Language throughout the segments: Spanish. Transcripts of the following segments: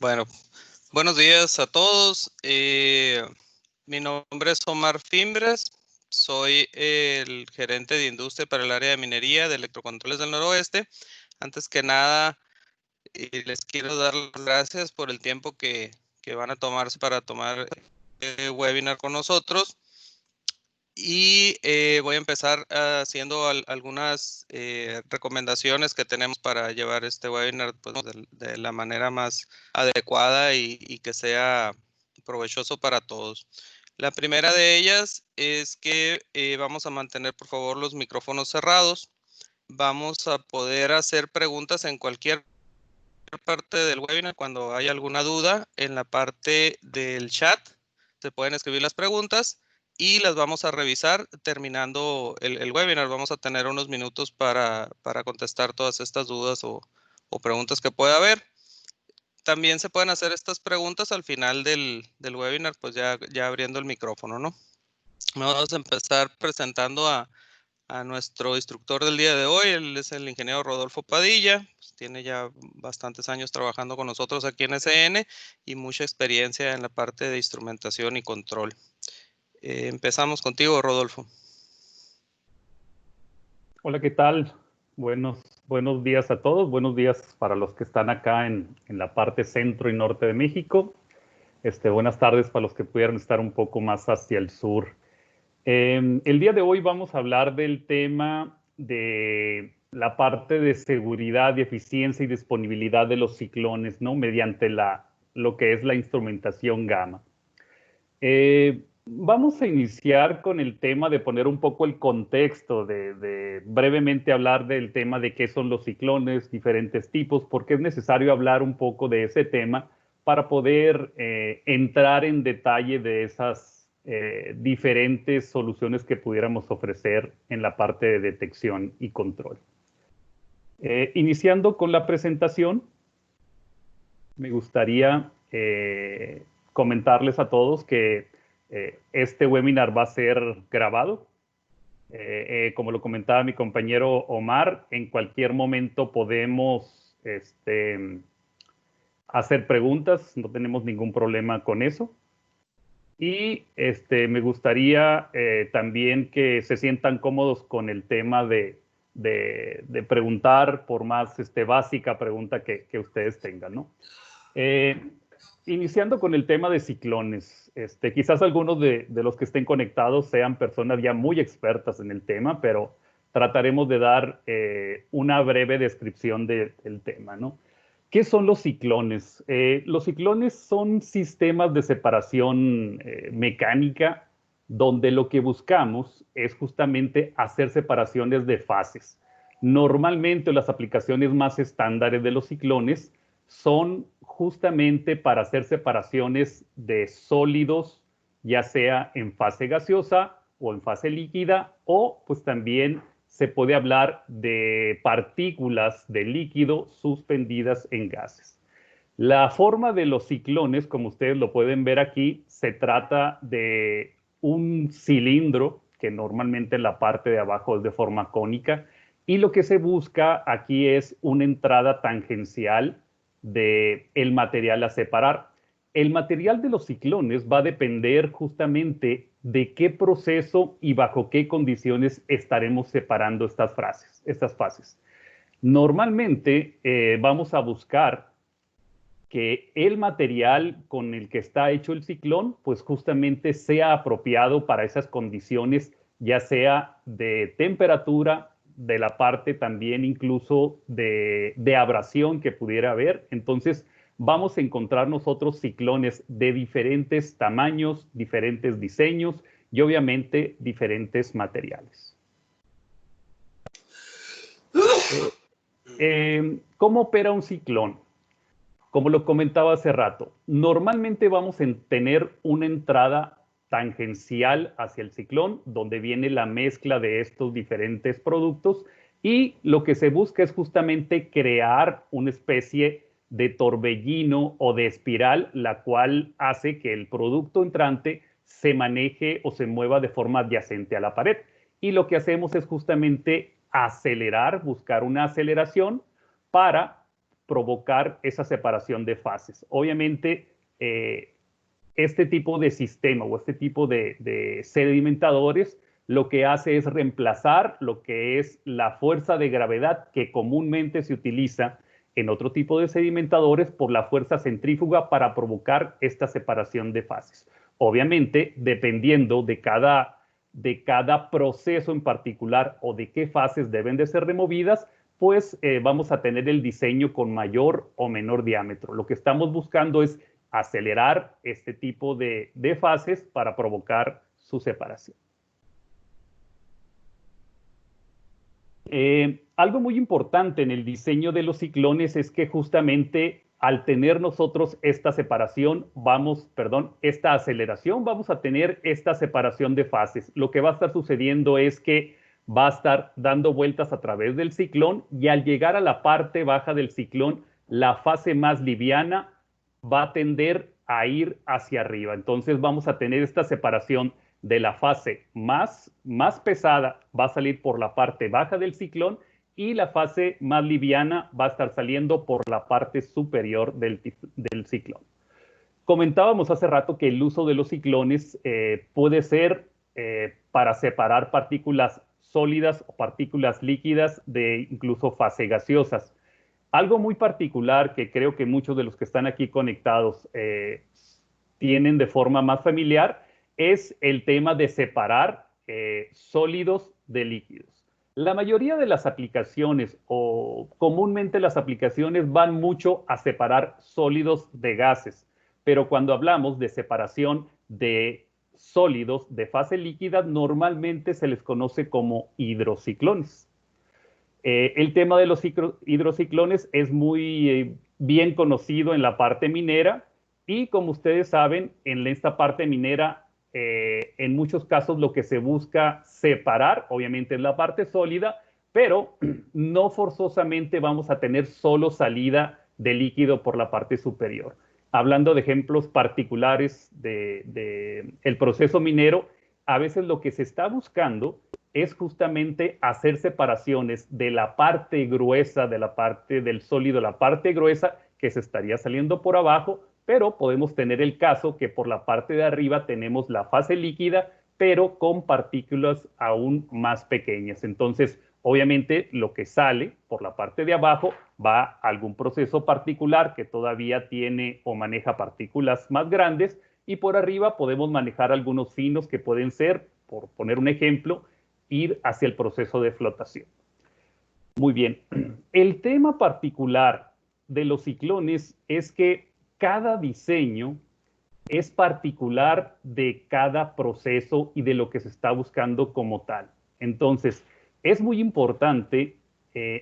Bueno, buenos días a todos. Mi nombre es Omar Fimbres. Soy el gerente de industria para el área de minería de Electrocontroles del Noroeste. Antes que nada, les quiero dar las gracias por el tiempo que van a tomarse para tomar este webinar con nosotros. Y voy a empezar haciendo algunas recomendaciones que tenemos para llevar este webinar pues, de la manera más adecuada y que sea provechoso para todos. La primera de ellas es que vamos a mantener, por favor, los micrófonos cerrados. Vamos a poder hacer preguntas en cualquier parte del webinar. Cuando haya alguna duda, en la parte del chat se pueden escribir las preguntas y las vamos a revisar terminando el webinar. Vamos a tener unos minutos para contestar todas estas dudas o preguntas que pueda haber. También se pueden hacer estas preguntas al final del webinar, pues ya abriendo el micrófono, ¿no? Vamos a empezar presentando a nuestro instructor del día de hoy. Él es el ingeniero Rodolfo Padilla. Pues tiene ya bastantes años trabajando con nosotros aquí en SN y mucha experiencia en la parte de instrumentación y control. Empezamos contigo, Rodolfo. Hola, ¿qué tal? Buenos días a todos. Buenos días para los que están acá en la parte centro y norte de México. Buenas tardes para los que pudieran estar un poco más hacia el sur. El día de hoy vamos a hablar del tema de la parte de seguridad y eficiencia y disponibilidad de los ciclones, ¿no? Mediante lo que es la instrumentación gamma. Vamos a iniciar con el tema de poner un poco el contexto, de brevemente hablar del tema de qué son los ciclones, diferentes tipos, porque es necesario hablar un poco de ese tema para poder entrar en detalle de esas diferentes soluciones que pudiéramos ofrecer en la parte de detección y control. Iniciando con la presentación, me gustaría comentarles a todos que este webinar va a ser grabado. Como lo comentaba mi compañero Omar, en cualquier momento podemos hacer preguntas, no tenemos ningún problema con eso. Y me gustaría también que se sientan cómodos con el tema de preguntar por más básica pregunta que ustedes tengan, ¿no? Iniciando con el tema de ciclones, quizás algunos de los que estén conectados sean personas ya muy expertas en el tema, pero trataremos de dar una breve descripción del tema, ¿no? ¿Qué son los ciclones? Los ciclones son sistemas de separación mecánica donde lo que buscamos es justamente hacer separaciones de fases. Normalmente las aplicaciones más estándares de los ciclones son justamente para hacer separaciones de sólidos, ya sea en fase gaseosa o en fase líquida, o pues también se puede hablar de partículas de líquido suspendidas en gases. La forma de los ciclones, como ustedes lo pueden ver aquí, se trata de un cilindro que normalmente en la parte de abajo es de forma cónica, y lo que se busca aquí es una entrada tangencial del material a separar. El material de los ciclones va a depender justamente de qué proceso y bajo qué condiciones estaremos separando estas fases. Normalmente vamos a buscar que el material con el que está hecho el ciclón, pues justamente sea apropiado para esas condiciones, ya sea de temperatura, de la parte también incluso de abrasión que pudiera haber. Entonces vamos a encontrar nosotros ciclones de diferentes tamaños, diferentes diseños y obviamente diferentes materiales. ¿Cómo opera un ciclón? Como lo comentaba hace rato, normalmente vamos a tener una entrada tangencial hacia el ciclón, donde viene la mezcla de estos diferentes productos, y lo que se busca es justamente crear una especie de torbellino o de espiral, la cual hace que el producto entrante se maneje o se mueva de forma adyacente a la pared. Y lo que hacemos es justamente acelerar, buscar una aceleración para provocar esa separación de fases. Obviamente, este tipo de sistema o este tipo de sedimentadores lo que hace es reemplazar lo que es la fuerza de gravedad que comúnmente se utiliza en otro tipo de sedimentadores por la fuerza centrífuga para provocar esta separación de fases. Obviamente, dependiendo de cada proceso en particular o de qué fases deben de ser removidas, pues vamos a tener el diseño con mayor o menor diámetro. Lo que estamos buscando es acelerar este tipo de fases para provocar su separación. Algo muy importante en el diseño de los ciclones es que justamente al tener nosotros esta separación, esta aceleración, vamos a tener esta separación de fases. Lo que va a estar sucediendo es que va a estar dando vueltas a través del ciclón y al llegar a la parte baja del ciclón, la fase más liviana va a tender a ir hacia arriba. Entonces vamos a tener esta separación de la fase más pesada va a salir por la parte baja del ciclón y la fase más liviana va a estar saliendo por la parte superior del ciclón. Comentábamos hace rato que el uso de los ciclones puede ser para separar partículas sólidas o partículas líquidas de incluso fase gaseosas. Algo muy particular que creo que muchos de los que están aquí conectados tienen de forma más familiar es el tema de separar sólidos de líquidos. La mayoría de las aplicaciones o comúnmente las aplicaciones van mucho a separar sólidos de gases, pero cuando hablamos de separación de sólidos de fase líquida, normalmente se les conoce como hidrociclones. El tema de los hidrociclones es muy bien conocido en la parte minera y como ustedes saben, en esta parte minera, en muchos casos lo que se busca separar, obviamente es la parte sólida, pero no forzosamente vamos a tener solo salida de líquido por la parte superior. Hablando de ejemplos particulares del proceso minero, a veces lo que se está buscando es justamente hacer separaciones de la parte gruesa, de la parte del sólido, la parte gruesa que se estaría saliendo por abajo, pero podemos tener el caso que por la parte de arriba tenemos la fase líquida, pero con partículas aún más pequeñas. Entonces, obviamente, lo que sale por la parte de abajo va a algún proceso particular que todavía tiene o maneja partículas más grandes, y por arriba podemos manejar algunos finos que pueden ser, por poner un ejemplo, ir hacia el proceso de flotación. Muy bien. El tema particular de los ciclones es que cada diseño es particular de cada proceso y de lo que se está buscando como tal. Entonces, es muy importante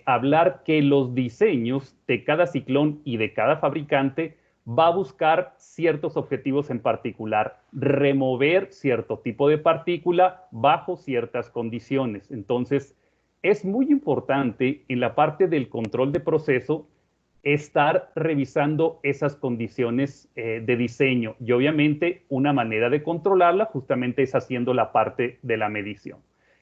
hablar que los diseños de cada ciclón y de cada fabricante va a buscar ciertos objetivos en particular, remover cierto tipo de partícula bajo ciertas condiciones. Entonces, es muy importante en la parte del control de proceso estar revisando esas condiciones de diseño y obviamente una manera de controlarla justamente es haciendo la parte de la medición.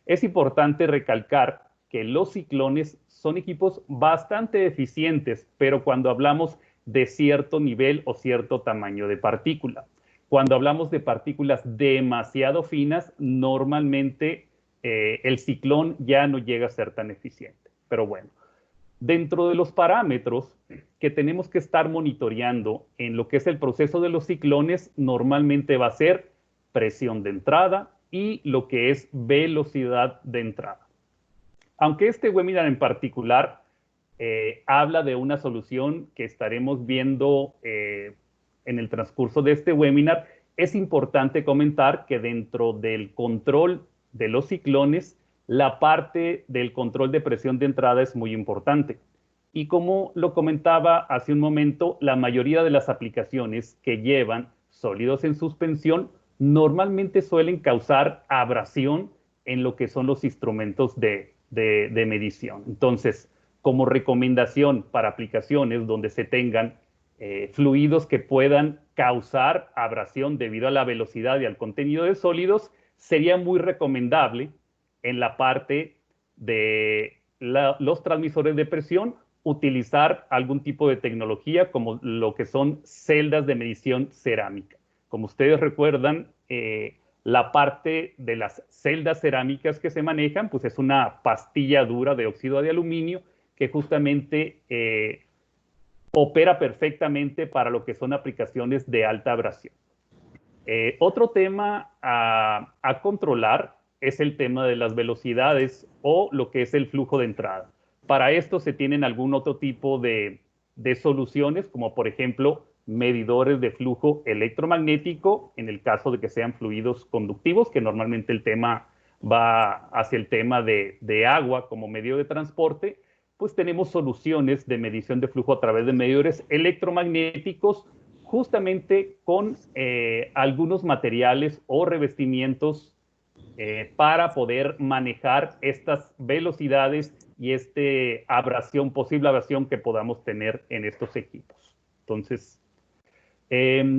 Es importante recalcar que los ciclones son equipos bastante eficientes, pero cuando hablamos de cierto nivel o cierto tamaño de partícula. Cuando hablamos de partículas demasiado finas, normalmente el ciclón ya no llega a ser tan eficiente. Pero bueno, dentro de los parámetros que tenemos que estar monitoreando en lo que es el proceso de los ciclones, normalmente va a ser presión de entrada y lo que es velocidad de entrada. Aunque este webinar en particular habla de una solución que estaremos viendo en el transcurso de este webinar, es importante comentar que dentro del control de los ciclones, la parte del control de presión de entrada es muy importante. Y como lo comentaba hace un momento, la mayoría de las aplicaciones que llevan sólidos en suspensión normalmente suelen causar abrasión en lo que son los instrumentos de medición. Entonces, como recomendación para aplicaciones donde se tengan fluidos que puedan causar abrasión debido a la velocidad y al contenido de sólidos, sería muy recomendable en la parte de los transmisores de presión utilizar algún tipo de tecnología como lo que son celdas de medición cerámica. Como ustedes recuerdan, la parte de las celdas cerámicas que se manejan, pues es una pastilla dura de óxido de aluminio que justamente opera perfectamente para lo que son aplicaciones de alta abrasión. Otro tema a controlar es el tema de las velocidades o lo que es el flujo de entrada. Para esto se tienen algún otro tipo de soluciones, como por ejemplo medidores de flujo electromagnético, en el caso de que sean fluidos conductivos, que normalmente el tema va hacia el tema de agua como medio de transporte, pues tenemos soluciones de medición de flujo a través de medidores electromagnéticos, justamente con algunos materiales o revestimientos para poder manejar estas velocidades y posible abrasión que podamos tener en estos equipos. Entonces,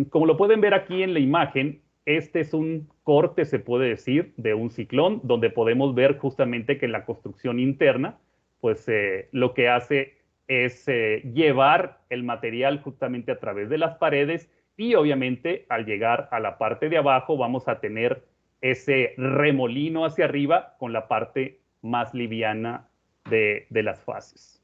como lo pueden ver aquí en la imagen, este es un corte, se puede decir, de un ciclón, donde podemos ver justamente que la construcción interna, pues lo que hace es llevar el material justamente a través de las paredes y obviamente al llegar a la parte de abajo vamos a tener ese remolino hacia arriba con la parte más liviana de las fases.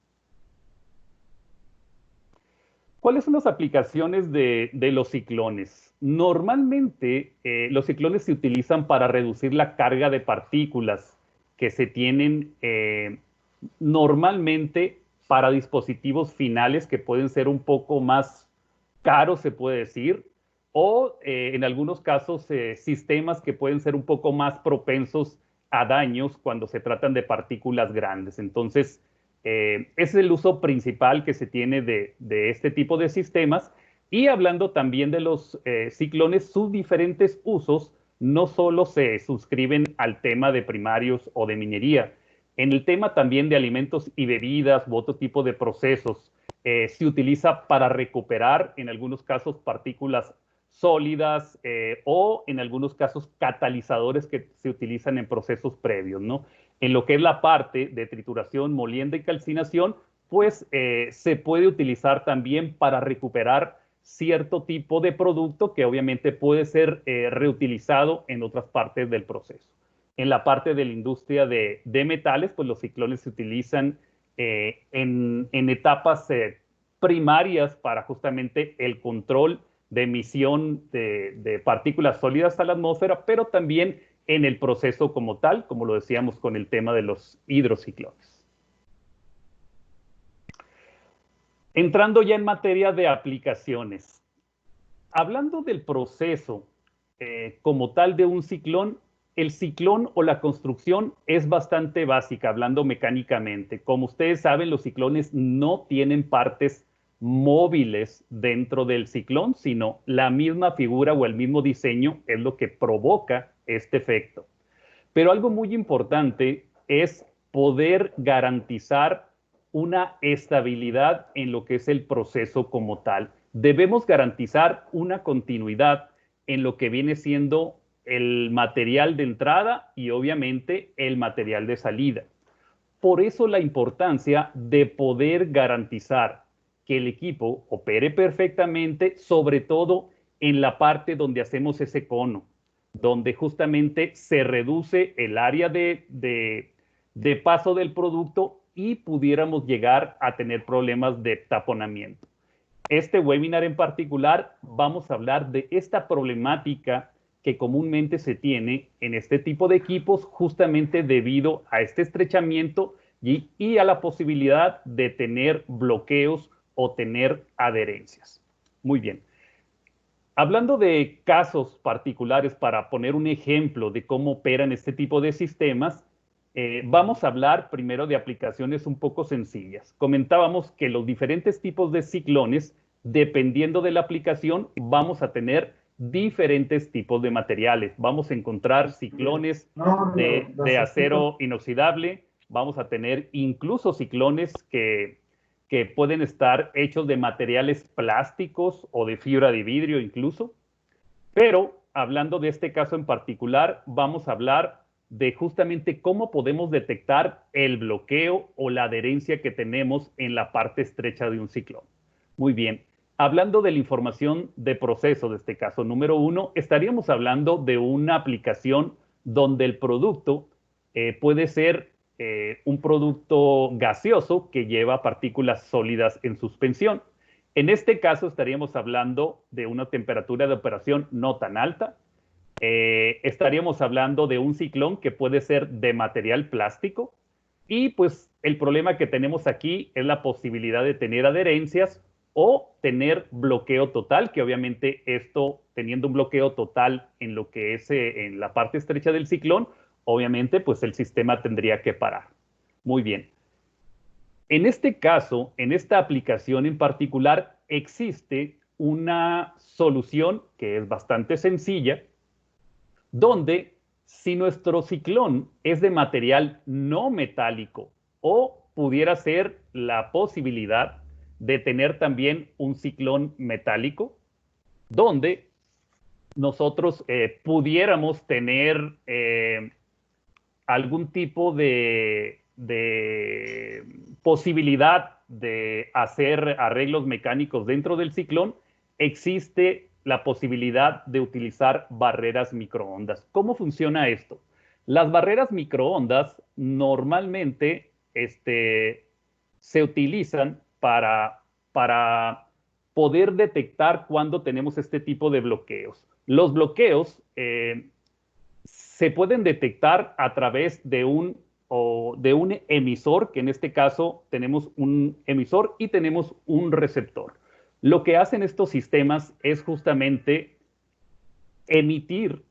¿Cuáles son las aplicaciones de los ciclones? Normalmente los ciclones se utilizan para reducir la carga de partículas que se tienen normalmente para dispositivos finales que pueden ser un poco más caros, se puede decir, o en algunos casos sistemas que pueden ser un poco más propensos a daños cuando se tratan de partículas grandes. Entonces, es el uso principal que se tiene de este tipo de sistemas. Y hablando también de los ciclones, sus diferentes usos no solo se suscriben al tema de primarios o de minería. En el tema también de alimentos y bebidas u otro tipo de procesos, se utiliza para recuperar, en algunos casos, partículas sólidas o en algunos casos catalizadores que se utilizan en procesos previos, ¿no? En lo que es la parte de trituración, molienda y calcinación, pues se puede utilizar también para recuperar cierto tipo de producto que obviamente puede ser reutilizado en otras partes del proceso. En la parte de la industria de metales, pues los ciclones se utilizan en etapas primarias para justamente el control de emisión de partículas sólidas a la atmósfera, pero también en el proceso como tal, como lo decíamos con el tema de los hidrociclones. Entrando ya en materia de aplicaciones. Hablando del proceso como tal de un ciclón, el ciclón o la construcción es bastante básica, hablando mecánicamente. Como ustedes saben, los ciclones no tienen partes móviles dentro del ciclón, sino la misma figura o el mismo diseño es lo que provoca este efecto. Pero algo muy importante es poder garantizar una estabilidad en lo que es el proceso como tal. Debemos garantizar una continuidad en lo que viene siendo el material de entrada y obviamente el material de salida. Por eso la importancia de poder garantizar que el equipo opere perfectamente, sobre todo en la parte donde hacemos ese cono, donde justamente se reduce el área de paso del producto y pudiéramos llegar a tener problemas de taponamiento. Este webinar en particular vamos a hablar de esta problemática que comúnmente se tiene en este tipo de equipos justamente debido a este estrechamiento y a la posibilidad de tener bloqueos o tener adherencias. Muy bien. Hablando de casos particulares, para poner un ejemplo de cómo operan este tipo de sistemas, vamos a hablar primero de aplicaciones un poco sencillas. Comentábamos que los diferentes tipos de ciclones, dependiendo de la aplicación, vamos a tener diferentes tipos de materiales. Vamos a encontrar ciclones de acero inoxidable, vamos a tener incluso ciclones que pueden estar hechos de materiales plásticos o de fibra de vidrio incluso. Pero hablando de este caso en particular, vamos a hablar de justamente cómo podemos detectar el bloqueo o la adherencia que tenemos en la parte estrecha de un ciclón. Muy bien. Hablando de la información de proceso de este caso número 1, estaríamos hablando de una aplicación donde el producto puede ser un producto gaseoso que lleva partículas sólidas en suspensión. En este caso estaríamos hablando de una temperatura de operación no tan alta. Estaríamos hablando de un ciclón que puede ser de material plástico. Y pues el problema que tenemos aquí es la posibilidad de tener adherencias o tener bloqueo total, que obviamente esto, teniendo un bloqueo total en lo que es en la parte estrecha del ciclón, obviamente pues el sistema tendría que parar. Muy bien. En este caso, en esta aplicación en particular, existe una solución que es bastante sencilla, donde si nuestro ciclón es de material no metálico o pudiera ser la posibilidad de tener también un ciclón metálico, donde nosotros pudiéramos tener algún tipo de posibilidad de hacer arreglos mecánicos dentro del ciclón, existe la posibilidad de utilizar barreras microondas. ¿Cómo funciona esto? Las barreras microondas normalmente se utilizan para poder detectar cuando tenemos este tipo de bloqueos. Los bloqueos se pueden detectar a través de un emisor, que en este caso tenemos un emisor y tenemos un receptor. Lo que hacen estos sistemas es justamente emitir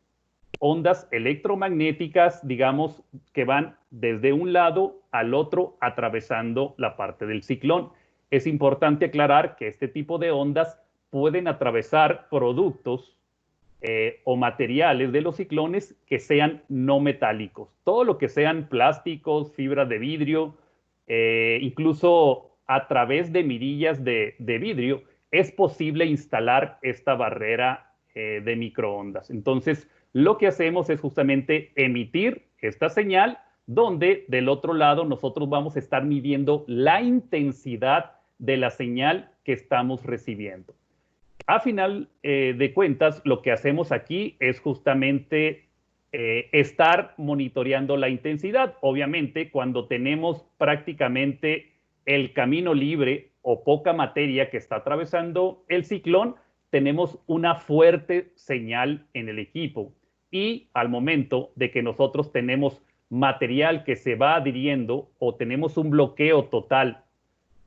ondas electromagnéticas, digamos, que van desde un lado al otro atravesando la parte del ciclón. Es importante aclarar que este tipo de ondas pueden atravesar productos o materiales de los ciclones que sean no metálicos. Todo lo que sean plásticos, fibras de vidrio, incluso a través de mirillas de vidrio, es posible instalar esta barrera de microondas. Entonces, lo que hacemos es justamente emitir esta señal, donde del otro lado nosotros vamos a estar midiendo la intensidad de la señal que estamos recibiendo. A final de cuentas, lo que hacemos aquí es justamente estar monitoreando la intensidad. Obviamente, cuando tenemos prácticamente el camino libre o poca materia que está atravesando el ciclón, tenemos una fuerte señal en el equipo. Y al momento de que nosotros tenemos material que se va adhiriendo o tenemos un bloqueo total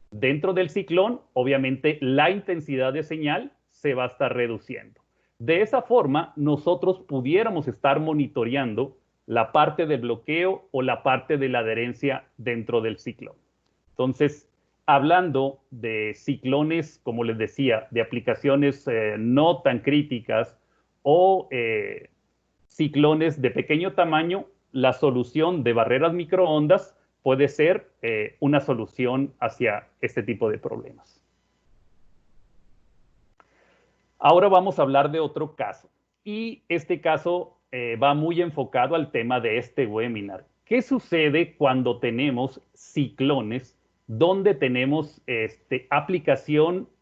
dentro del ciclón, obviamente la intensidad de señal se va a estar reduciendo. De esa forma, nosotros pudiéramos estar monitoreando la parte de bloqueo o la parte de la adherencia dentro del ciclón. Entonces, hablando de ciclones, como les decía, de aplicaciones no tan críticas o ciclones de pequeño tamaño, la solución de barreras microondas puede ser una solución hacia este tipo de problemas. Ahora vamos a hablar de otro caso. Y este caso va muy enfocado al tema de este webinar. ¿Qué sucede cuando tenemos ciclones donde tenemos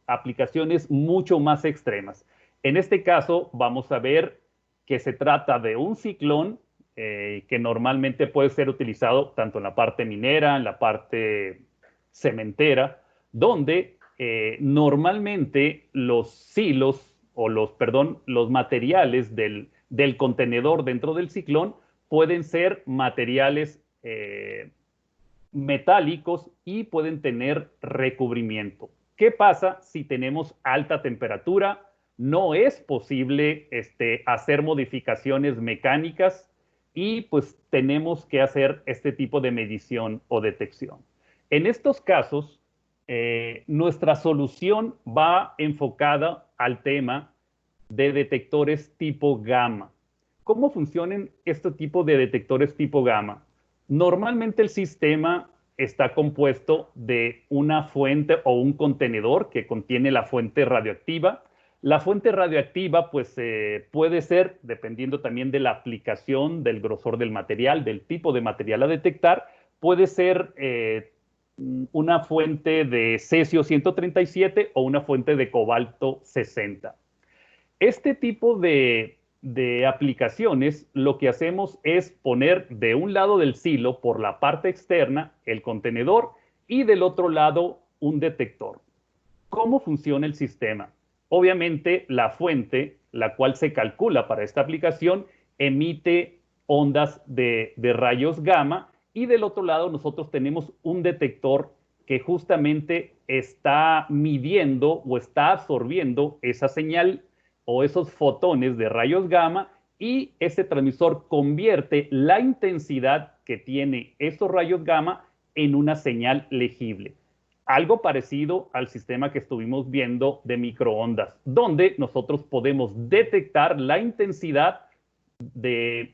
aplicaciones mucho más extremas? En este caso vamos a ver que se trata de un ciclón que normalmente puede ser utilizado tanto en la parte minera, en la parte cementera, donde normalmente los silos o los materiales del contenedor dentro del ciclón pueden ser materiales metálicos y pueden tener recubrimiento. ¿Qué pasa si tenemos alta temperatura? No es posible hacer modificaciones mecánicas y pues tenemos que hacer este tipo de medición o detección. En estos casos, nuestra solución va enfocada al tema de detectores tipo gamma. ¿Cómo funcionan este tipo de detectores tipo gamma? Normalmente el sistema está compuesto de una fuente o un contenedor que contiene la fuente radioactiva. La fuente radioactiva, pues, puede ser, dependiendo también de la aplicación, del grosor del material, del tipo de material a detectar, puede ser una fuente de cesio 137 o una fuente de cobalto 60. Este tipo de aplicaciones, lo que hacemos es poner de un lado del silo, por la parte externa, el contenedor y del otro lado un detector. ¿Cómo funciona el sistema? Obviamente, la fuente, la cual se calcula para esta aplicación, emite ondas de rayos gamma y del otro lado nosotros tenemos un detector que justamente está midiendo o está absorbiendo esa señal o esos fotones de rayos gamma, y ese transmisor convierte la intensidad que tiene esos rayos gamma en una señal legible. Algo parecido al sistema que estuvimos viendo de microondas, donde nosotros podemos detectar la intensidad que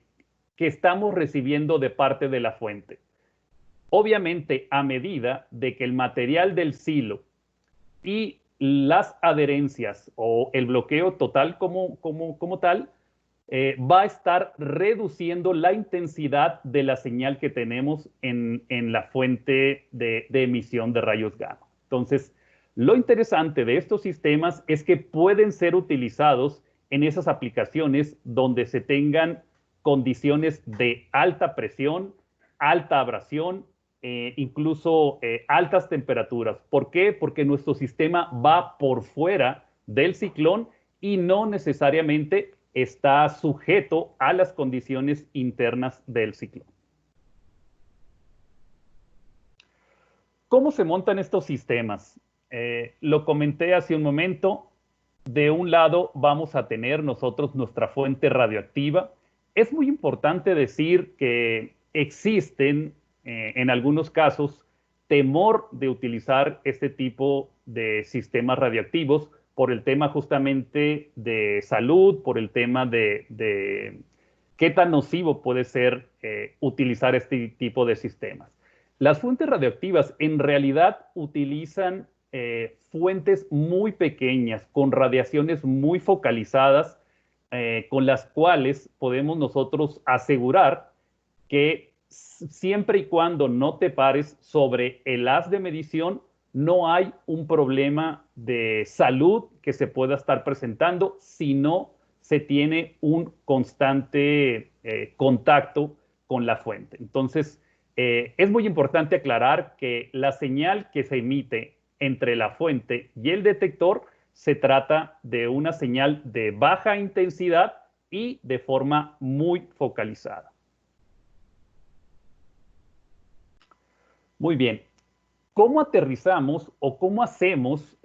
estamos recibiendo de parte de la fuente. Obviamente, a medida de que el material del silo y las adherencias o el bloqueo total como tal, va a estar reduciendo la intensidad de la señal que tenemos en la fuente de emisión de rayos gamma. Entonces, lo interesante de estos sistemas es que pueden ser utilizados en esas aplicaciones donde se tengan condiciones de alta presión, alta abrasión, incluso altas temperaturas. ¿Por qué? Porque nuestro sistema va por fuera del ciclón y no necesariamente está sujeto a las condiciones internas del ciclón. ¿Cómo se montan estos sistemas? Lo comenté hace un momento. De un lado vamos a tener nosotros nuestra fuente radioactiva. Es muy importante decir que existen, en algunos casos, temor de utilizar este tipo de sistemas radioactivos por el tema justamente de salud, por el tema de qué tan nocivo puede ser utilizar este tipo de sistemas. Las fuentes radioactivas en realidad utilizan fuentes muy pequeñas, con radiaciones muy focalizadas, con las cuales podemos nosotros asegurar que siempre y cuando no te pares sobre el haz de medición, no hay un problema de salud que se pueda estar presentando si no se tiene un constante contacto con la fuente. Entonces, es muy importante aclarar que la señal que se emite entre la fuente y el detector se trata de una señal de baja intensidad y de forma muy focalizada. Muy bien. ¿Cómo aterrizamos o cómo hacemos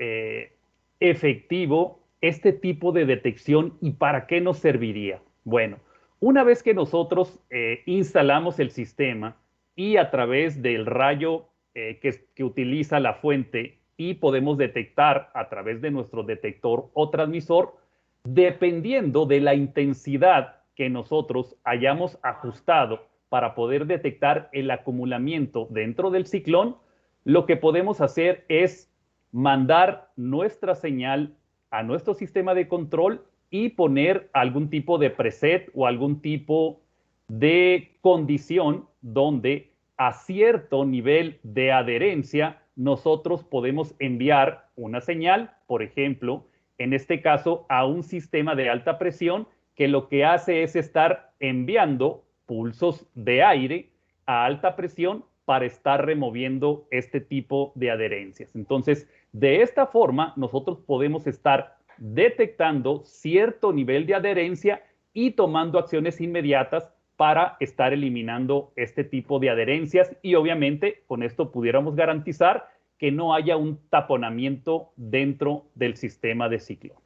efectivo este tipo de detección y para qué nos serviría? Bueno, una vez que nosotros instalamos el sistema y a través del rayo que utiliza la fuente y podemos detectar a través de nuestro detector o transmisor, dependiendo de la intensidad que nosotros hayamos ajustado para poder detectar el acumulamiento dentro del ciclón, lo que podemos hacer es mandar nuestra señal a nuestro sistema de control y poner algún tipo de preset o algún tipo de condición donde a cierto nivel de adherencia nosotros podemos enviar una señal, por ejemplo, en este caso a un sistema de alta presión que lo que hace es estar enviando pulsos de aire a alta presión para estar removiendo este tipo de adherencias. Entonces, de esta forma, nosotros podemos estar detectando cierto nivel de adherencia y tomando acciones inmediatas para estar eliminando este tipo de adherencias, y obviamente con esto pudiéramos garantizar que no haya un taponamiento dentro del sistema de ciclón.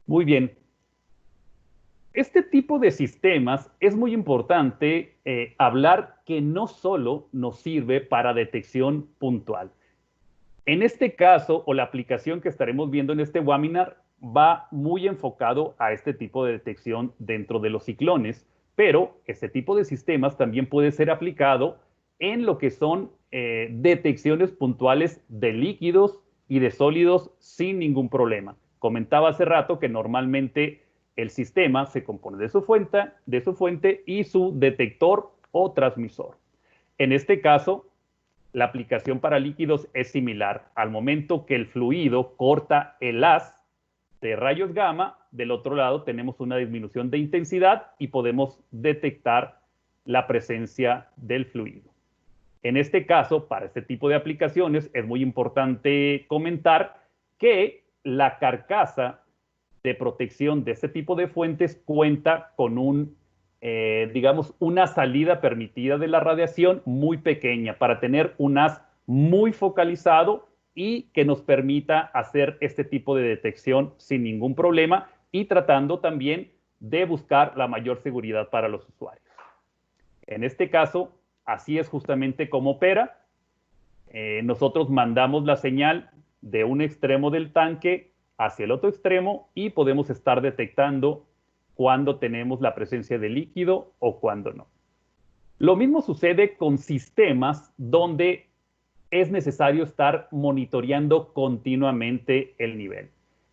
Muy bien. Este tipo de sistemas es muy importante hablar que no solo nos sirve para detección puntual. En este caso, o la aplicación que estaremos viendo en este webinar, va muy enfocado a este tipo de detección dentro de los ciclones, pero este tipo de sistemas también puede ser aplicado en lo que son detecciones puntuales de líquidos y de sólidos sin ningún problema. Comentaba hace rato que normalmente el sistema se compone de su fuente y su detector o transmisor. En este caso, la aplicación para líquidos es similar. Al momento que el fluido corta el haz de rayos gamma, del otro lado tenemos una disminución de intensidad y podemos detectar la presencia del fluido. En este caso, para este tipo de aplicaciones, es muy importante comentar que la carcasa de protección de este tipo de fuentes cuenta con digamos, una salida permitida de la radiación muy pequeña para tener un haz muy focalizado y que nos permita hacer este tipo de detección sin ningún problema y tratando también de buscar la mayor seguridad para los usuarios. En este caso, así es justamente como opera. Nosotros mandamos la señal de un extremo del tanque hacia el otro extremo y podemos estar detectando cuando tenemos la presencia de líquido o cuando no. Lo mismo sucede con sistemas donde es necesario estar monitoreando continuamente el nivel.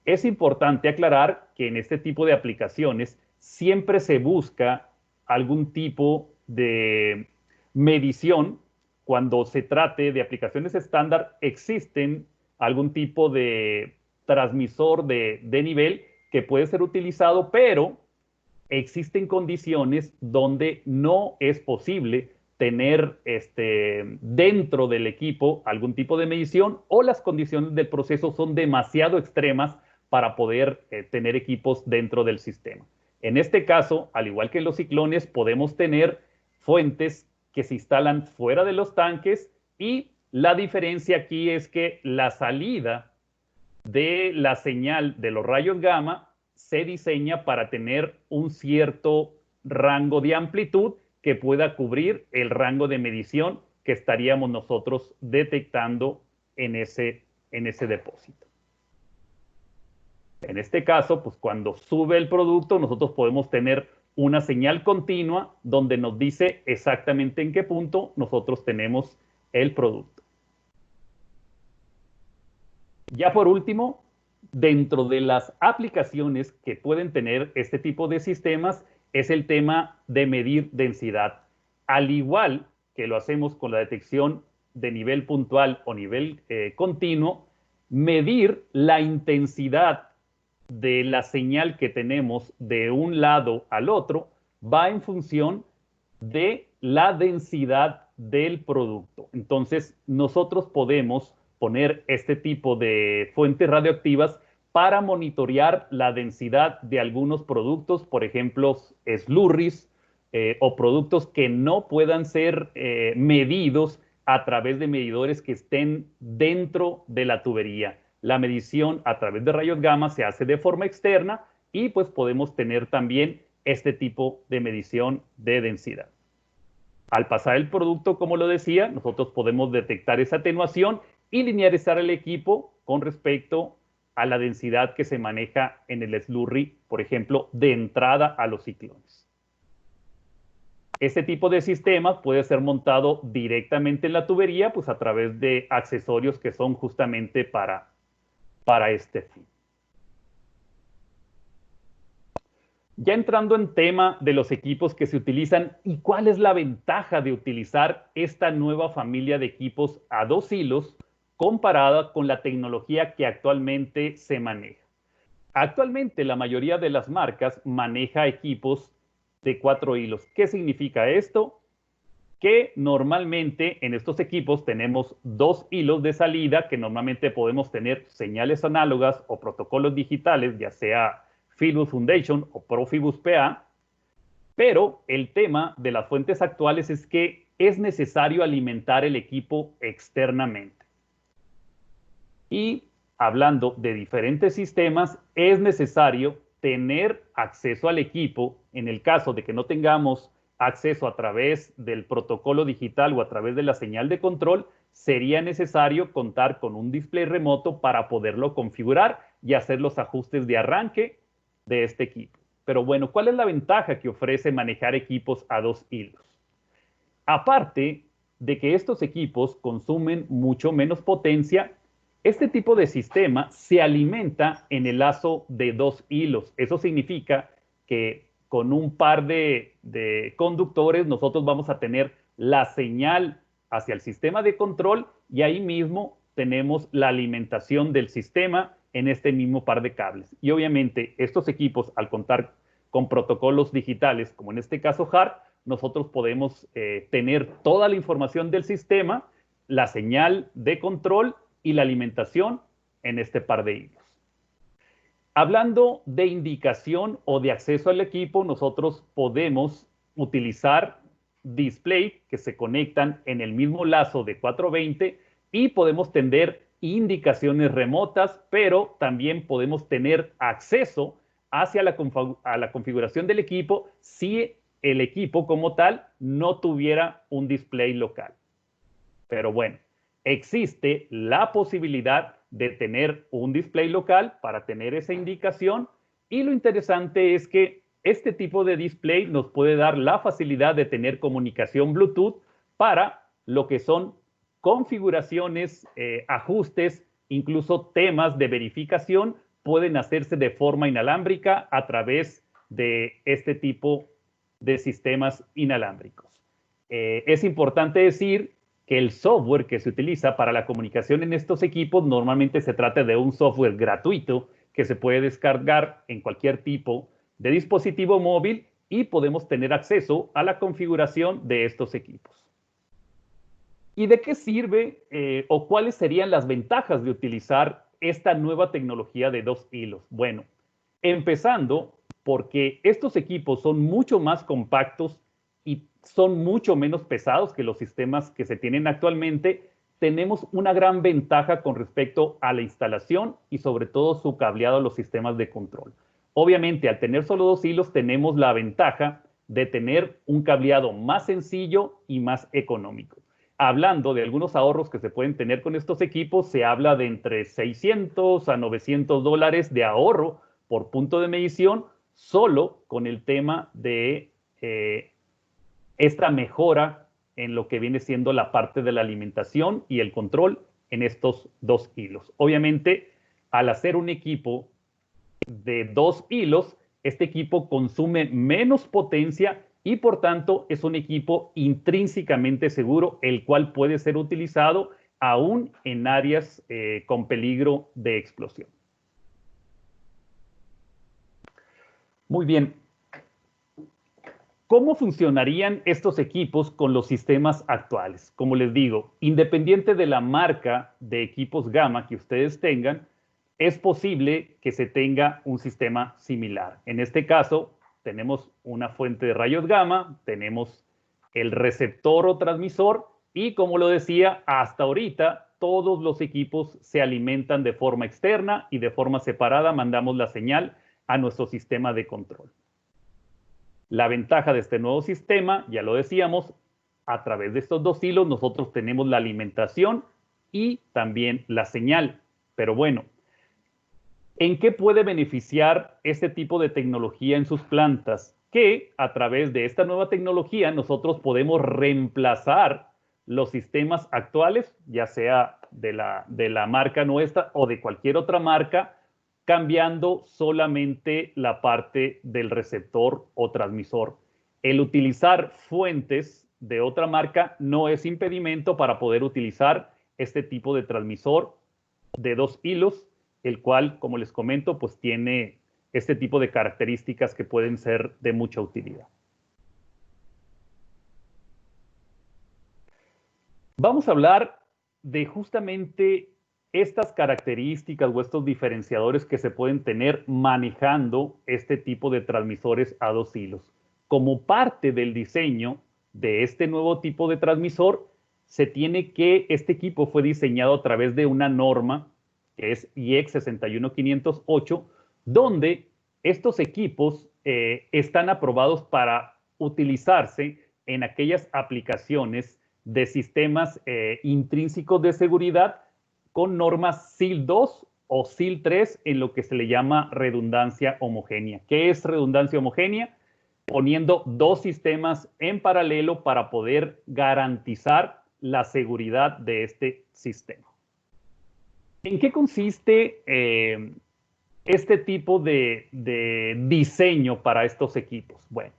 Es importante aclarar que en este tipo de aplicaciones siempre se busca algún tipo de medición. Cuando se trate de aplicaciones estándar, existen algún tipo de transmisor de nivel que puede ser utilizado, pero existen condiciones donde no es posible tener dentro del equipo algún tipo de medición o las condiciones del proceso son demasiado extremas para poder tener equipos dentro del sistema. En este caso, al igual que en los ciclones, podemos tener fuentes que se instalan fuera de los tanques y la diferencia aquí es que la salida de la señal de los rayos gamma se diseña para tener un cierto rango de amplitud que pueda cubrir el rango de medición que estaríamos nosotros detectando en ese depósito. En este caso, pues cuando sube el producto, nosotros podemos tener una señal continua donde nos dice exactamente en qué punto nosotros tenemos el producto. Ya por último, dentro de las aplicaciones que pueden tener este tipo de sistemas es el tema de medir densidad. Al igual que lo hacemos con la detección de nivel puntual o nivel continuo, medir la intensidad de la señal que tenemos de un lado al otro va en función de la densidad del producto. Entonces, nosotros podemos poner este tipo de fuentes radioactivas para monitorear la densidad de algunos productos, por ejemplo, slurries o productos que no puedan ser medidos a través de medidores que estén dentro de la tubería. La medición a través de rayos gamma se hace de forma externa y pues podemos tener también este tipo de medición de densidad. Al pasar el producto, como lo decía, nosotros podemos detectar esa atenuación y linearizar el equipo con respecto a la densidad que se maneja en el slurry, por ejemplo, de entrada a los ciclones. Este tipo de sistema puede ser montado directamente en la tubería, pues a través de accesorios que son justamente para este fin. Ya entrando en tema de los equipos que se utilizan y cuál es la ventaja de utilizar esta nueva familia de equipos a 2 hilos comparada con la tecnología que actualmente se maneja. Actualmente la mayoría de las marcas maneja equipos de 4 hilos. ¿Qué significa esto? Que normalmente en estos equipos tenemos 2 hilos de salida que normalmente podemos tener señales análogas o protocolos digitales, ya sea Fieldbus Foundation o Profibus PA, pero el tema de las fuentes actuales es que es necesario alimentar el equipo externamente. Y hablando de diferentes sistemas, es necesario tener acceso al equipo en el caso de que no tengamos acceso a través del protocolo digital o a través de la señal de control, sería necesario contar con un display remoto para poderlo configurar y hacer los ajustes de arranque de este equipo. Pero bueno, ¿cuál es la ventaja que ofrece manejar equipos a 2 hilos? Aparte de que estos equipos consumen mucho menos potencia. Este tipo de sistema se alimenta en el lazo de 2 hilos. Eso significa que con un par de conductores nosotros vamos a tener la señal hacia el sistema de control y ahí mismo tenemos la alimentación del sistema en este mismo par de cables. Y obviamente estos equipos, al contar con protocolos digitales, como en este caso HART, nosotros podemos tener toda la información del sistema, la señal de control y la alimentación en este par de hilos. Hablando de indicación o de acceso al equipo, nosotros podemos utilizar display que se conectan en el mismo lazo de 420 y podemos tener indicaciones remotas, pero también podemos tener acceso hacia la configuración del equipo si el equipo como tal no tuviera un display local. Pero bueno, existe la posibilidad de tener un display local para tener esa indicación y lo interesante es que este tipo de display nos puede dar la facilidad de tener comunicación Bluetooth para lo que son configuraciones, ajustes, incluso temas de verificación pueden hacerse de forma inalámbrica a través de este tipo de sistemas inalámbricos. Es importante decir que el software que se utiliza para la comunicación en estos equipos normalmente se trata de un software gratuito que se puede descargar en cualquier tipo de dispositivo móvil y podemos tener acceso a la configuración de estos equipos. ¿Y de qué sirve o cuáles serían las ventajas de utilizar esta nueva tecnología de 2 hilos? Bueno, empezando porque estos equipos son mucho más compactos y son mucho menos pesados que los sistemas que se tienen actualmente, tenemos una gran ventaja con respecto a la instalación y sobre todo su cableado a los sistemas de control. Obviamente, al tener solo 2 hilos, tenemos la ventaja de tener un cableado más sencillo y más económico. Hablando de algunos ahorros que se pueden tener con estos equipos, se habla de entre $600 a $900 de ahorro por punto de medición, solo con el tema de esta mejora en lo que viene siendo la parte de la alimentación y el control en estos 2 hilos. Obviamente, al hacer un equipo de 2 hilos, este equipo consume menos potencia y por tanto es un equipo intrínsecamente seguro, el cual puede ser utilizado aún en áreas con peligro de explosión. Muy bien. ¿Cómo funcionarían estos equipos con los sistemas actuales? Como les digo, independiente de la marca de equipos Gamma que ustedes tengan, es posible que se tenga un sistema similar. En este caso, tenemos una fuente de rayos gamma, tenemos el receptor o transmisor y, como lo decía, hasta ahorita todos los equipos se alimentan de forma externa y de forma separada mandamos la señal a nuestro sistema de control. La ventaja de este nuevo sistema, ya lo decíamos, a través de estos 2 hilos nosotros tenemos la alimentación y también la señal. Pero bueno, ¿en qué puede beneficiar este tipo de tecnología en sus plantas? Que a través de esta nueva tecnología nosotros podemos reemplazar los sistemas actuales, ya sea de la marca nuestra o de cualquier otra marca, cambiando solamente la parte del receptor o transmisor. El utilizar fuentes de otra marca no es impedimento para poder utilizar este tipo de transmisor de 2 hilos, el cual, como les comento, pues tiene este tipo de características que pueden ser de mucha utilidad. Vamos a hablar de justamente estas características o estos diferenciadores que se pueden tener manejando este tipo de transmisores a 2 hilos. Como parte del diseño de este nuevo tipo de transmisor, se tiene que este equipo fue diseñado a través de una norma que es IEC 61508, donde estos equipos están aprobados para utilizarse en aquellas aplicaciones de sistemas intrínsecos de seguridad con normas SIL 2 o SIL 3 en lo que se le llama redundancia homogénea. ¿Qué es redundancia homogénea? Poniendo 2 sistemas en paralelo para poder garantizar la seguridad de este sistema. ¿En qué consiste este tipo de diseño para estos equipos? Bueno,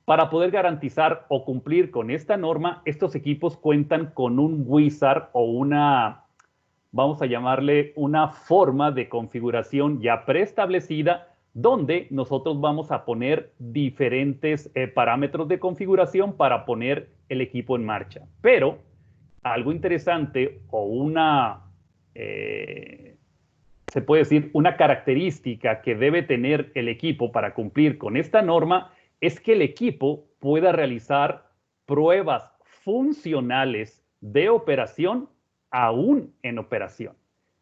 para poder garantizar o cumplir con esta norma, estos equipos cuentan con un wizard o una, vamos a llamarle una forma de configuración ya preestablecida, donde nosotros vamos a poner diferentes parámetros de configuración para poner el equipo en marcha. Pero algo interesante o una, se puede decir, una característica que debe tener el equipo para cumplir con esta norma es que el equipo pueda realizar pruebas funcionales de operación aún en operación.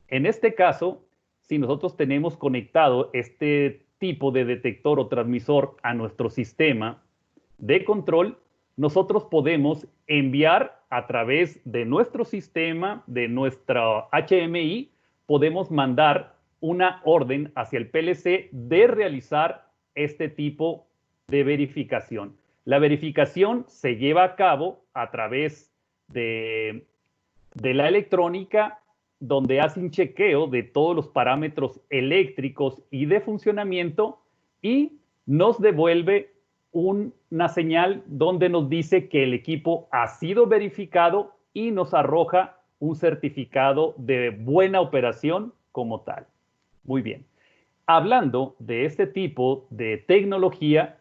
En este caso, si nosotros tenemos conectado este tipo de detector o transmisor a nuestro sistema de control, nosotros podemos enviar a través de nuestro sistema, de nuestra HMI, podemos mandar una orden hacia el PLC de realizar este tipo de verificación. La verificación se lleva a cabo a través de la electrónica, donde hace un chequeo de todos los parámetros eléctricos y de funcionamiento y nos devuelve una señal donde nos dice que el equipo ha sido verificado y nos arroja un certificado de buena operación como tal. Muy bien. Hablando de este tipo de tecnología,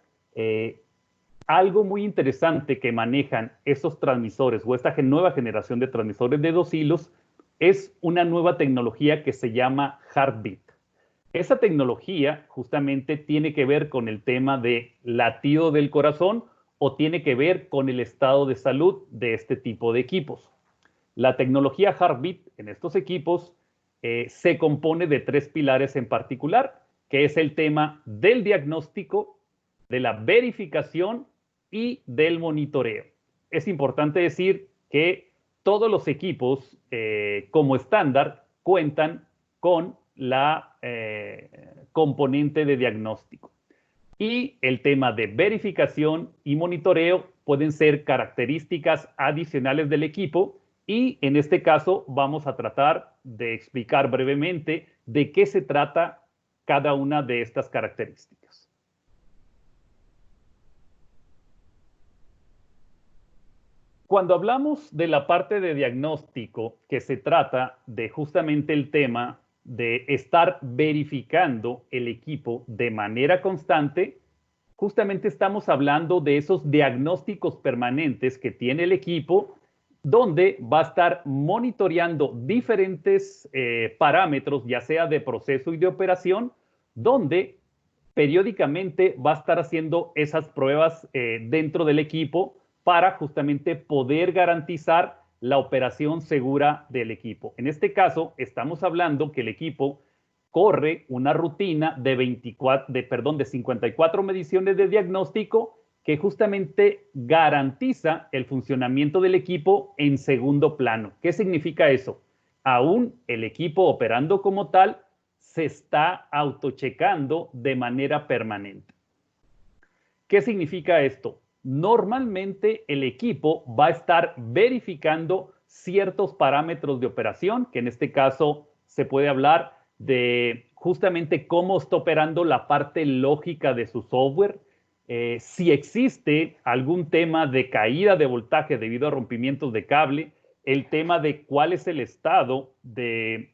algo muy interesante que manejan esos transmisores o esta nueva generación de transmisores de 2 hilos es una nueva tecnología que se llama Heartbeat. Esa tecnología justamente tiene que ver con el tema de latido del corazón o tiene que ver con el estado de salud de este tipo de equipos. La tecnología Heartbeat en estos equipos se compone de 3 pilares en particular, que es el tema del diagnóstico, de la verificación y del monitoreo. Es importante decir que todos los equipos como estándar cuentan con la componente de diagnóstico. Y el tema de verificación y monitoreo pueden ser características adicionales del equipo y en este caso vamos a tratar de explicar brevemente de qué se trata cada una de estas características. Cuando hablamos de la parte de diagnóstico, que se trata de justamente el tema de estar verificando el equipo de manera constante, justamente estamos hablando de esos diagnósticos permanentes que tiene el equipo, donde va a estar monitoreando diferentes parámetros, ya sea de proceso y de operación, donde periódicamente va a estar haciendo esas pruebas dentro del equipo para justamente poder garantizar la operación segura del equipo. En este caso, estamos hablando que el equipo corre una rutina de 54 mediciones de diagnóstico que justamente garantiza el funcionamiento del equipo en segundo plano. ¿Qué significa eso? Aún el equipo operando como tal se está autochecando de manera permanente. ¿Qué significa esto? Normalmente el equipo va a estar verificando ciertos parámetros de operación, que en este caso se puede hablar de justamente cómo está operando la parte lógica de su software, si existe algún tema de caída de voltaje debido a rompimientos de cable, el tema de cuál es el estado de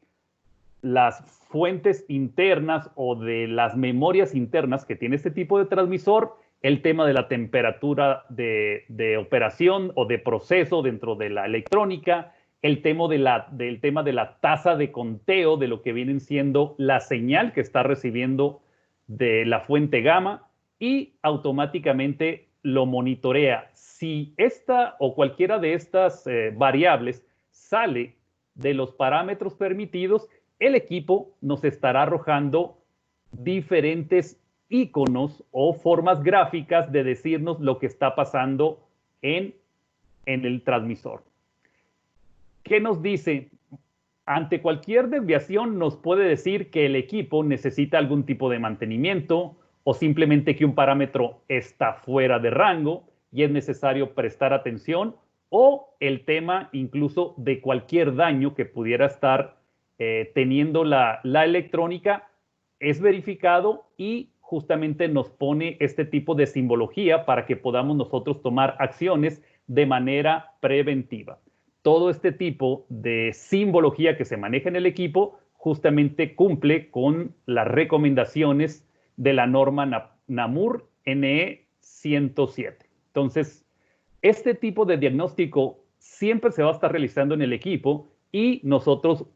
las fuentes internas o de las memorias internas que tiene este tipo de transmisor, el tema de la temperatura de operación o de proceso dentro de la electrónica, el tema de la tasa de conteo de lo que vienen siendo la señal que está recibiendo de la fuente gamma y automáticamente lo monitorea. Si esta o cualquiera de estas variables sale de los parámetros permitidos, el equipo nos estará arrojando diferentes iconos o formas gráficas de decirnos lo que está pasando en el transmisor. ¿Qué nos dice? Ante cualquier desviación nos puede decir que el equipo necesita algún tipo de mantenimiento o simplemente que un parámetro está fuera de rango y es necesario prestar atención o el tema incluso de cualquier daño que pudiera estar teniendo la electrónica, es verificado y justamente nos pone este tipo de simbología para que podamos nosotros tomar acciones de manera preventiva. Todo este tipo de simbología que se maneja en el equipo justamente cumple con las recomendaciones de la norma NAMUR NE 107. Entonces, este tipo de diagnóstico siempre se va a estar realizando en el equipo y nosotros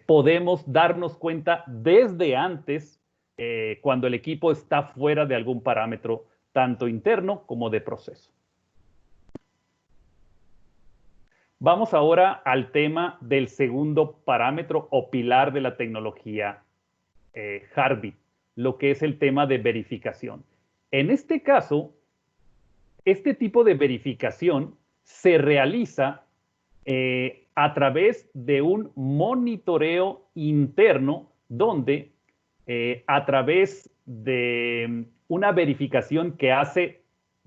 podemos darnos cuenta desde antes cuando el equipo está fuera de algún parámetro, tanto interno como de proceso. Vamos ahora al tema del segundo parámetro o pilar de la tecnología Heartbeat, lo que es el tema de verificación. En este caso, este tipo de verificación se realiza a través de un monitoreo interno donde a través de una verificación que hace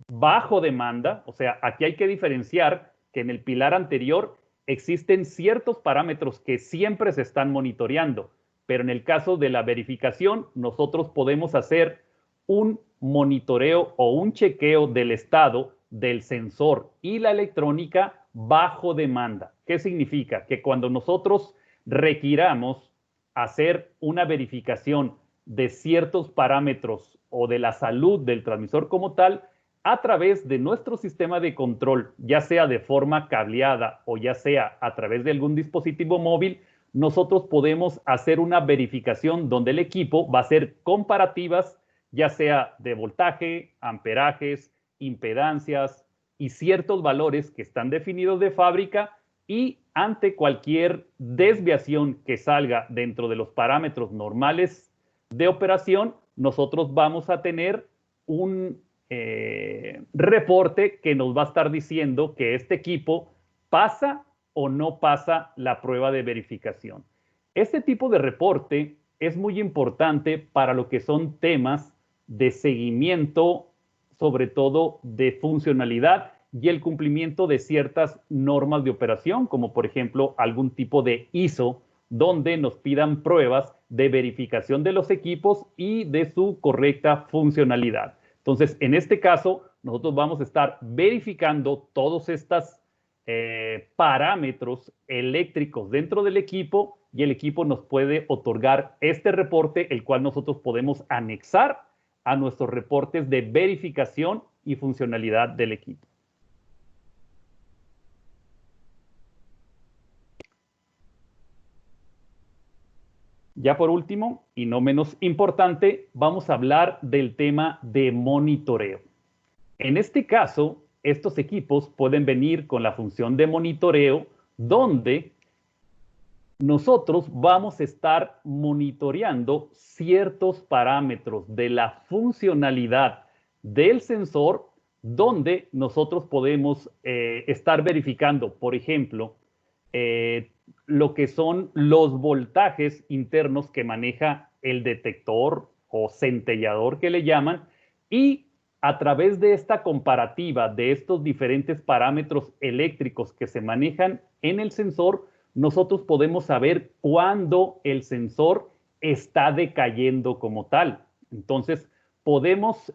bajo demanda, o sea, aquí hay que diferenciar que en el pilar anterior existen ciertos parámetros que siempre se están monitoreando, pero en el caso de la verificación nosotros podemos hacer un monitoreo o un chequeo del estado del sensor y la electrónica bajo demanda. ¿Qué significa? Que cuando nosotros requiramos hacer una verificación de ciertos parámetros o de la salud del transmisor como tal, a través de nuestro sistema de control, ya sea de forma cableada o ya sea a través de algún dispositivo móvil, nosotros podemos hacer una verificación donde el equipo va a hacer comparativas, ya sea de voltaje, amperajes, impedancias y ciertos valores que están definidos de fábrica, y ante cualquier desviación que salga dentro de los parámetros normales de operación, nosotros vamos a tener un reporte que nos va a estar diciendo que este equipo pasa o no pasa la prueba de verificación. Este tipo de reporte es muy importante para lo que son temas de seguimiento, sobre todo de funcionalidad y el cumplimiento de ciertas normas de operación, como por ejemplo algún tipo de ISO, donde nos pidan pruebas de verificación de los equipos y de su correcta funcionalidad. Entonces, en este caso, nosotros vamos a estar verificando todos estos parámetros eléctricos dentro del equipo y el equipo nos puede otorgar este reporte, el cual nosotros podemos anexar a nuestros reportes de verificación y funcionalidad del equipo. Ya por último, y no menos importante, vamos a hablar del tema de monitoreo. En este caso, estos equipos pueden venir con la función de monitoreo, donde nosotros vamos a estar monitoreando ciertos parámetros de la funcionalidad del sensor, donde nosotros podemos estar verificando, por ejemplo, lo que son los voltajes internos que maneja el detector o centellador que le llaman, y a través de esta comparativa de estos diferentes parámetros eléctricos que se manejan en el sensor, nosotros podemos saber cuándo el sensor está decayendo como tal. Entonces, podemos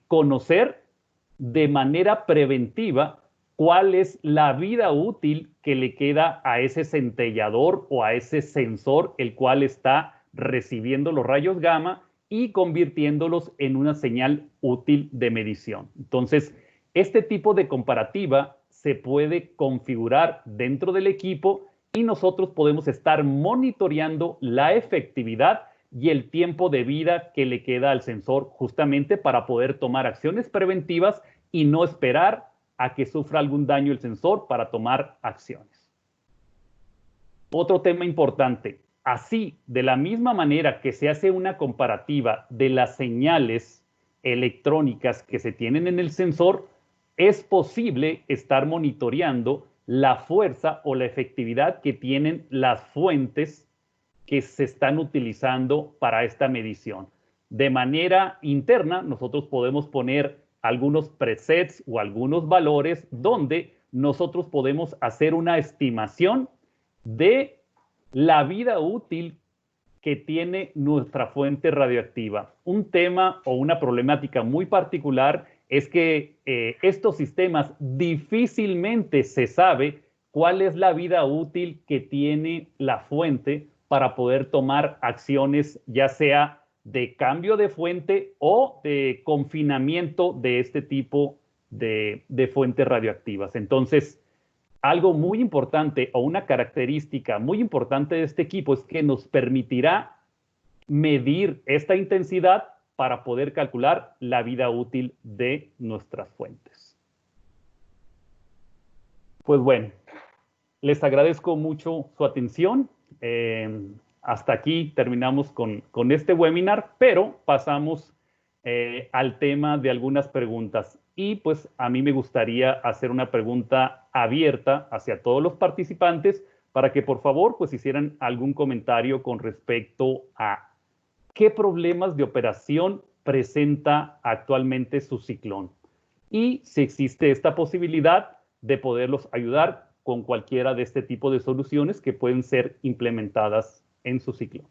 conocer de manera preventiva cuál es la vida útil que le queda a ese centellador o a ese sensor, el cual está recibiendo los rayos gamma y convirtiéndolos en una señal útil de medición. Entonces, este tipo de comparativa se puede configurar dentro del equipo y nosotros podemos estar monitoreando la efectividad y el tiempo de vida que le queda al sensor, justamente para poder tomar acciones preventivas y no esperar a que sufra algún daño el sensor para tomar acciones. Otro tema importante, así, de la misma manera que se hace una comparativa de las señales electrónicas que se tienen en el sensor, es posible estar monitoreando la fuerza o la efectividad que tienen las fuentes que se están utilizando para esta medición. De manera interna, nosotros podemos poner algunos presets o algunos valores donde nosotros podemos hacer una estimación de la vida útil que tiene nuestra fuente radioactiva. Un tema o una problemática muy particular es que estos sistemas difícilmente se sabe cuál es la vida útil que tiene la fuente para poder tomar acciones, ya sea de cambio de fuente o de confinamiento de este tipo de fuentes radioactivas. Entonces, algo muy importante o una característica muy importante de este equipo es que nos permitirá medir esta intensidad para poder calcular la vida útil de nuestras fuentes. Pues bueno, les agradezco mucho su atención. Hasta aquí terminamos con este webinar, pero pasamos al tema de algunas preguntas. Y pues a mí me gustaría hacer una pregunta abierta hacia todos los participantes para que por favor pues hicieran algún comentario con respecto a qué problemas de operación presenta actualmente su ciclón y si existe esta posibilidad de poderlos ayudar con cualquiera de este tipo de soluciones que pueden ser implementadas en su ciclón.